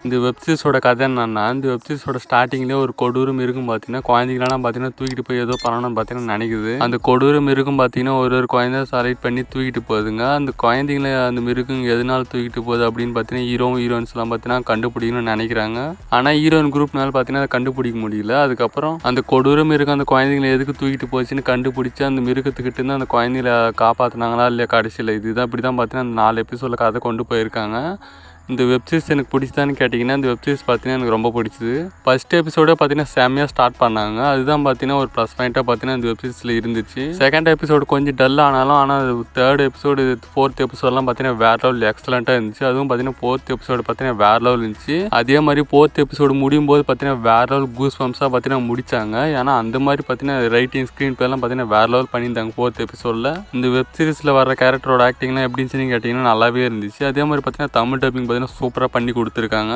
இந்த வெப்சீரிஸோட கதை என்னன்னா, இந்த வெப்சீரிஸோட ஸ்டார்டிங்லேயே ஒரு கொடூர மிருகம் பார்த்தீங்கன்னா குழந்தைங்களெல்லாம் பார்த்தீங்கன்னா தூக்கிட்டு போய் ஏதோ பண்ணணும்னு பார்த்தீங்கன்னா நினைக்குது. அந்த கொடூர மிருகம் பார்த்தீங்கன்னா ஒரு குழந்தைய செலக்ட் பண்ணி தூக்கிட்டு போகுதுங்க. அந்த குழந்தைங்கள அந்த மிருகம் எதனால தூக்கிட்டு போகுது அப்படின்னு பார்த்தீங்கன்னா ஹீரோயின்ஸ்லாம் பார்த்தீங்கன்னா கண்டுபிடிக்கணும்னு நினைக்கிறாங்க. ஆனால் ஹீரோயின் குரூப்னால பார்த்தீங்கன்னா அதை கண்டுபிடிக்க முடியல. அதுக்கப்புறம் அந்த கொடூர மிருகம் அந்த குழந்தைங்களை எதுக்கு தூக்கிட்டு போச்சுன்னு கண்டுபிடிச்சி அந்த மிருகத்துக்கிட்ட இருந்து அந்த குழந்தைங்கள காப்பாற்றினாங்களா இல்லையா கடைசியில். இதுதான் இப்படி தான் பார்த்தீங்கன்னா அந்த 4 எபிசோடில் கதை கொண்டு போயிருக்காங்க. இந்த வெப்சீரிஸ் எனக்கு பிடிச்சதான்னு கேட்டிங்கன்னா, இந்த வெப்சீரிஸ் பார்த்தீங்கன்னா எனக்கு ரொம்ப பிடிச்சிது. ஃபர்ஸ்ட் எபிசோடே பார்த்தீங்கன்னா செம்மையாக ஸ்டார்ட் பண்ணாங்க. அதுதான் பார்த்தீங்கன்னா ஒரு ப்ளஸ் பாயிண்ட்டாக பார்த்தீங்கன்னா இந்த வெப்சீரிஸில் இருந்துச்சு. செகண்ட் எபிசோடு கொஞ்சம் டல் ஆனாலும், ஆனால் தேர்ட் எபிசோடு 4th எபிசோடெலாம் பார்த்தீங்கன்னா வேறு லெவல் எக்ஸலண்ட்டாக இருந்துச்சு. அதுவும் பார்த்தீங்கன்னா 4th எபிசோடு பார்த்தீங்கன்னா வேறு லெவல் இருந்துச்சு. அதே மாதிரி 4th எபிசோடு முடியும் போது பார்த்தீங்கன்னா வேறு லெவல் கூஸ் பம்ப்ஸாக பார்த்தீங்கன்னா முடிச்சாங்க. ஏன்னா அந்த மாதிரி பார்த்தீங்கன்னா ரைட்டிங் ஸ்க்ரீன் பேலாம் பார்த்தீங்கன்னா வேறு லெவல் பண்ணியிருந்தாங்க 4th எபிசோடில். இந்த வெப்சீரிஸில் வர கேரக்டரோட ஆக்டிங்லாம் எப்படின்னு கேட்டிங்கன்னா நல்லாவே இருந்துச்சு. அதே மாதிரி பார்த்தீங்கன்னா தமிழ் டப்பிங் சூப்பராக பண்ணி கொடுத்துருக்காங்க.